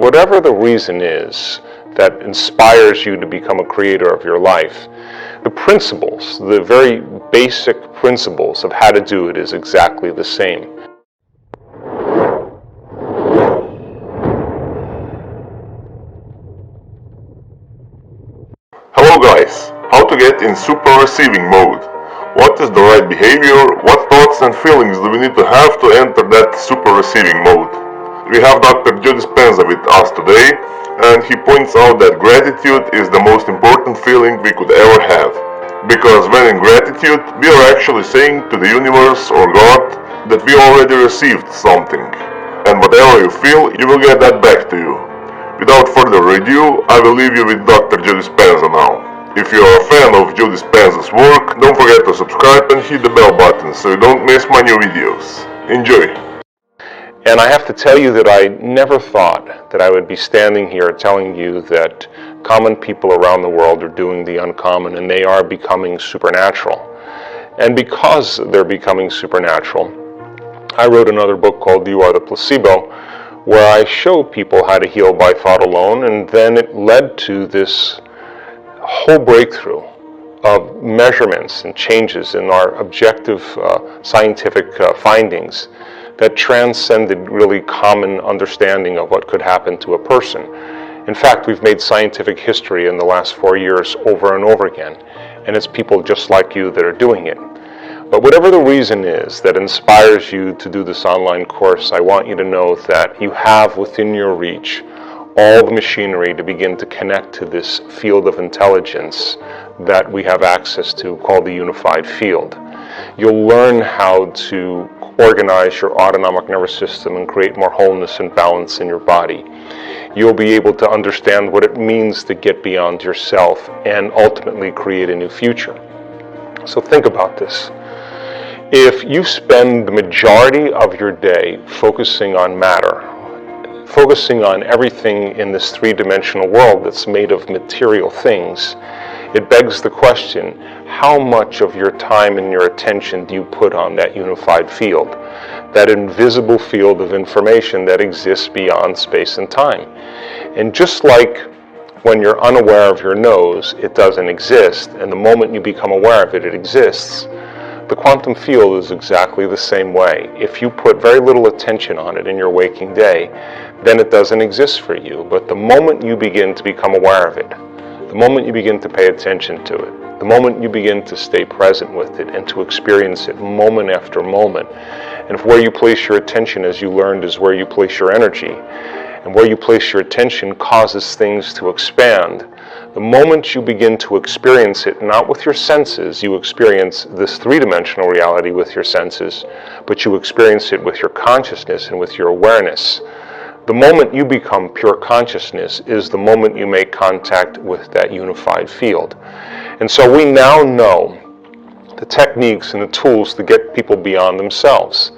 Whatever the reason is that inspires you to become a creator of your life, the principles, the very basic principles of how to do it is exactly the same. Hello guys, how to get in super receiving mode. What is the right behavior, what thoughts and feelings do we need to have to enter that super receiving mode? We have Dr. Dispenza with us today, and he points out that gratitude is the most important feeling we could ever have. Because when in gratitude, we are actually saying to the universe or God that we already received something. And whatever you feel, you will get that back to you. Without further ado, I will leave you with Dr. Joe Dispenza now. If you are a fan of Joe Dispenza's work, don't forget to subscribe and hit the bell button so you don't miss my new videos. Enjoy! And I have to tell you that I never thought that I would be standing here telling you that common people around the world are doing the uncommon and they are becoming supernatural. And because they're becoming supernatural, I wrote another book called You Are the Placebo, where I show people how to heal by thought alone, and then it led to this whole breakthrough of measurements and changes in our objective scientific findings that transcended really common understanding of what could happen to a person. In fact, we've made scientific history in the last 4 years over and over again, and it's people just like you that are doing it. But whatever the reason is that inspires you to do this online course, I want you to know that you have within your reach all the machinery to begin to connect to this field of intelligence that we have access to, called the unified field. You'll learn how to organize your autonomic nervous system and create more wholeness and balance in your body. You'll be able to understand what it means to get beyond yourself and ultimately create a new future. So think about this. If you spend the majority of your day focusing on matter, focusing on everything in this three-dimensional world that's made of material things, it begs the question, how much of your time and your attention do you put on that unified field, that invisible field of information that exists beyond space and time? And just like when you're unaware of your nose, it doesn't exist, and the moment you become aware of it, it exists. The quantum field is exactly the same way. If you put very little attention on it in your waking day, then it doesn't exist for you. But the moment you begin to become aware of it, the moment you begin to pay attention to it, the moment you begin to stay present with it and to experience it moment after moment, and if where you place your attention, as you learned, is where you place your energy, and where you place your attention causes things to expand, the moment you begin to experience it, not with your senses, you experience this three-dimensional reality with your senses, but you experience it with your consciousness and with your awareness. The moment you become pure consciousness is the moment you make contact with that unified field. And so we now know the techniques and the tools to get people beyond themselves.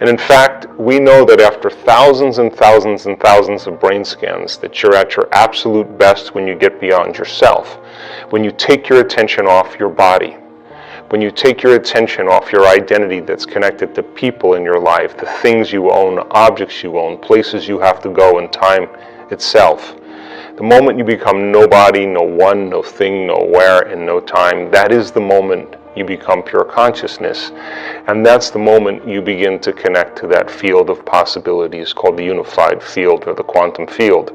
And in fact, we know that after thousands and thousands and thousands of brain scans, that you're at your absolute best when you get beyond yourself. When you take your attention off your body, when you take your attention off your identity that's connected to people in your life, the things you own, objects you own, places you have to go, and time itself. The moment you become nobody, no one, no thing, no where, and no time, that is the moment you become pure consciousness. And that's the moment you begin to connect to that field of possibilities called the unified field or the quantum field.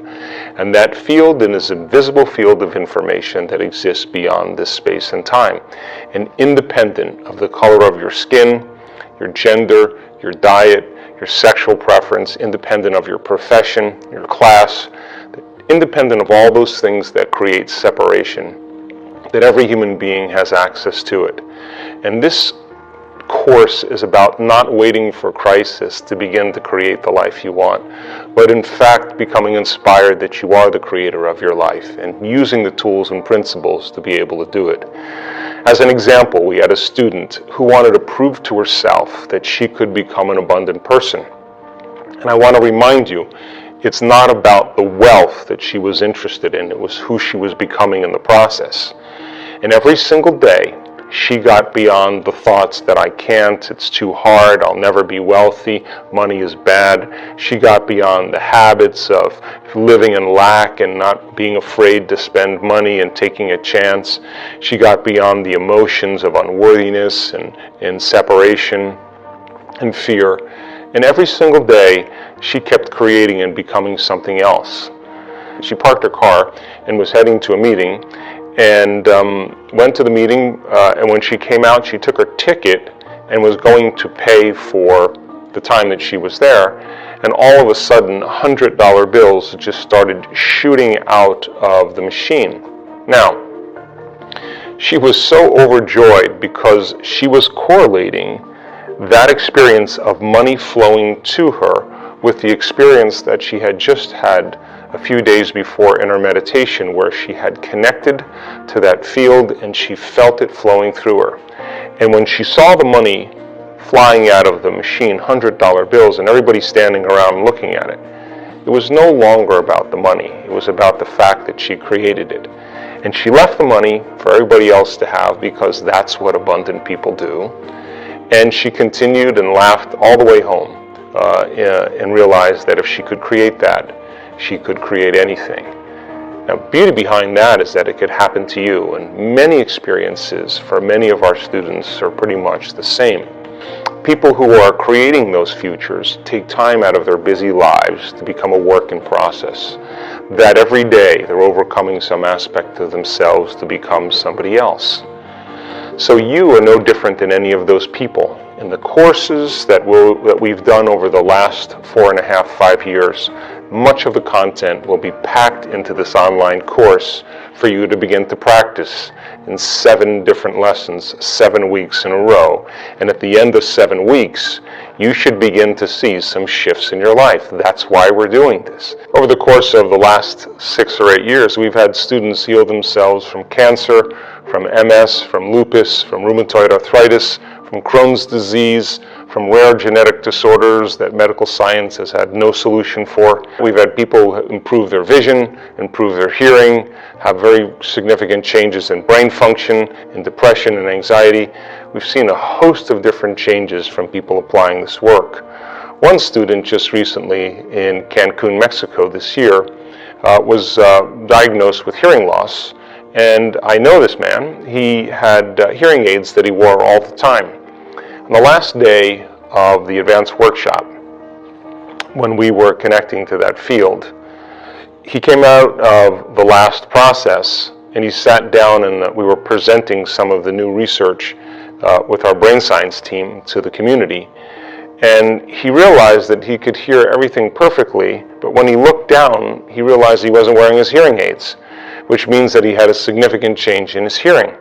And that field is an invisible field of information that exists beyond this space and time. And independent of the color of your skin, your gender, your diet, your sexual preference, independent of your profession, your class, independent of all those things that create separation, that every human being has access to it. And this course is about not waiting for crisis to begin to create the life you want, but in fact becoming inspired that you are the creator of your life and using the tools and principles to be able to do it. As an example, we had a student who wanted to prove to herself that she could become an abundant person. And I want to remind you, it's not about the wealth that she was interested in, it was who she was becoming in the process. And every single day, She got beyond the thoughts that I can't, it's too hard, I'll never be wealthy, money is bad. She got beyond the habits of living in lack and not being afraid to spend money and taking a chance. She got beyond the emotions of unworthiness and separation and fear. And every single day, she kept creating and becoming something else. She parked her car and was heading to a meeting, and went to the meeting, and when she came out, she took her ticket and was going to pay for the time that she was there, and all of a sudden, $100 bills just started shooting out of the machine. Now, she was so overjoyed because she was correlating that experience of money flowing to her with the experience that she had just had a few days before in her meditation, where she had connected to that field and she felt it flowing through her. And when she saw the money flying out of the machine, $100 bills, and everybody standing around looking at it, it was no longer about the money. It was about the fact that she created it. And she left the money for everybody else to have, because that's what abundant people do. And she continued and laughed all the way home, and realized that if she could create that, she could create anything. Now, beauty behind that is that it could happen to you, and many experiences for many of our students are pretty much the same. People who are creating those futures take time out of their busy lives to become a work in process. That every day they're overcoming some aspect of themselves to become somebody else. So you are no different than any of those people. In the courses that we've done over the last 4.5, 5 years, much of the content will be packed into this online course for you to begin to practice in 7 different lessons, 7 weeks in a row. And at the end of 7 weeks, you should begin to see some shifts in your life. That's why we're doing this. Over the course of the last 6 or 8 years, we've had students heal themselves from cancer, from MS, from lupus, from rheumatoid arthritis, from Crohn's disease, from rare genetic disorders that medical science has had no solution for. We've had people improve their vision, improve their hearing, have very significant changes in brain function, in depression and anxiety. We've seen a host of different changes from people applying this work. One student just recently in Cancun, Mexico this year was diagnosed with hearing loss. And I know this man. He had hearing aids that he wore all the time. On the last day of the advanced workshop, when we were connecting to that field, he came out of the last process and he sat down, and we were presenting some of the new research with our brain science team to the community. And he realized that he could hear everything perfectly, but when he looked down, he realized he wasn't wearing his hearing aids, which means that he had a significant change in his hearing.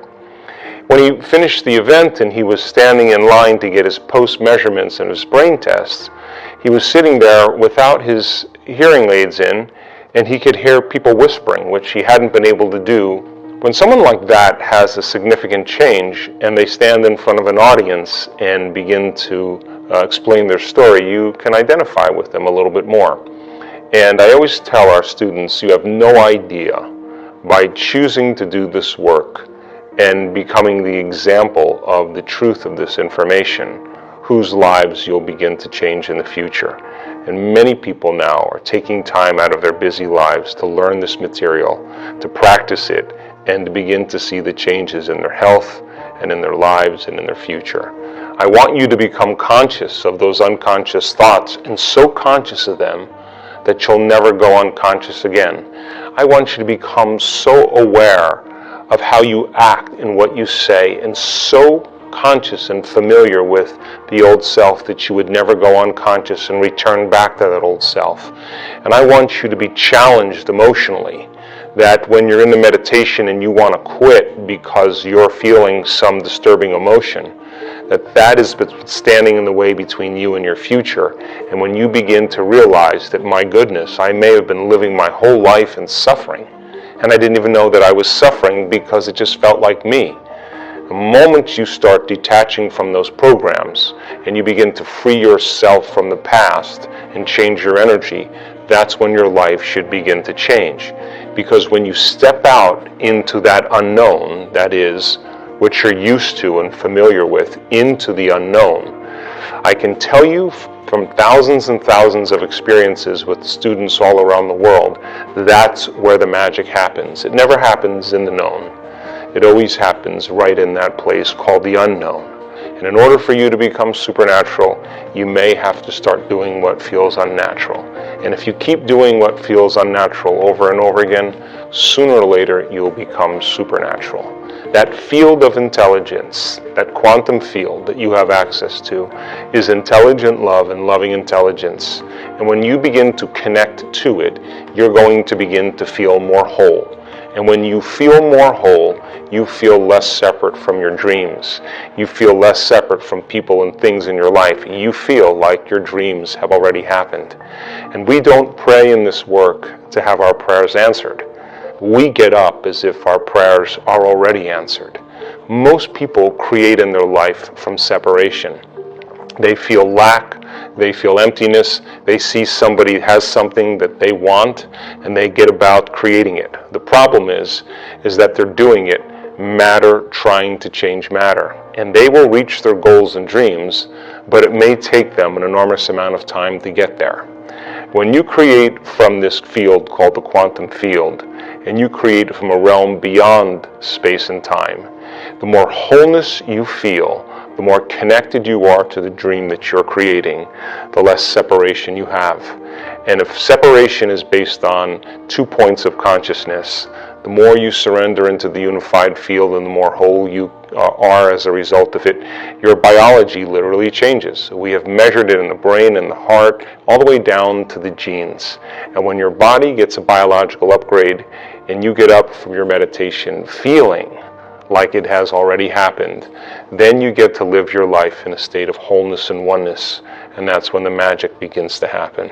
When he finished the event and he was standing in line to get his post measurements and his brain tests, he was sitting there without his hearing aids in, and he could hear people whispering, which he hadn't been able to do. When someone like that has a significant change and they stand in front of an audience and begin to explain their story, you can identify with them a little bit more. And I always tell our students, you have no idea, by choosing to do this work and becoming the example of the truth of this information, whose lives you'll begin to change in the future. And many people now are taking time out of their busy lives to learn this material, to practice it, and to begin to see the changes in their health and in their lives and in their future. I want you to become conscious of those unconscious thoughts, and so conscious of them that you'll never go unconscious again. I want you to become so aware of how you act and what you say, and so conscious and familiar with the old self that you would never go unconscious and return back to that old self. And I want you to be challenged emotionally, that when you're in the meditation and you want to quit because you're feeling some disturbing emotion, that is standing in the way between you and your future. And when you begin to realize that, my goodness, I may have been living my whole life in suffering, and I didn't even know that I was suffering because it just felt like me. The moment you start detaching from those programs and you begin to free yourself from the past and change your energy, that's when your life should begin to change. Because when you step out into that unknown, that is which you're used to and familiar with, into the unknown. I can tell you from thousands and thousands of experiences with students all around the world, that's where the magic happens. It never happens in the known. It always happens right in that place called the unknown. And in order for you to become supernatural, you may have to start doing what feels unnatural. And if you keep doing what feels unnatural over and over again, sooner or later you'll become supernatural. That field of intelligence, that quantum field that you have access to, is intelligent love and loving intelligence. And when you begin to connect to it, you're going to begin to feel more whole. And when you feel more whole, you feel less separate from your dreams. You feel less separate from people and things in your life. You feel like your dreams have already happened. And we don't pray in this work to have our prayers answered. We get up as if our prayers are already answered. Most people create in their life from separation. They feel lack, they feel emptiness, they see somebody has something that they want, and they get about creating it. The problem is that they're doing it matter trying to change matter. And they will reach their goals and dreams, but it may take them an enormous amount of time to get there. When you create from this field called the quantum field, and you create from a realm beyond space and time, the more wholeness you feel, the more connected you are to the dream that you're creating, the less separation you have. And if separation is based on 2 points of consciousness, the more you surrender into the unified field and the more whole you are as a result of it, your biology literally changes. We have measured it in the brain and the heart, all the way down to the genes. And when your body gets a biological upgrade and you get up from your meditation feeling like it has already happened, then you get to live your life in a state of wholeness and oneness, and that's when the magic begins to happen.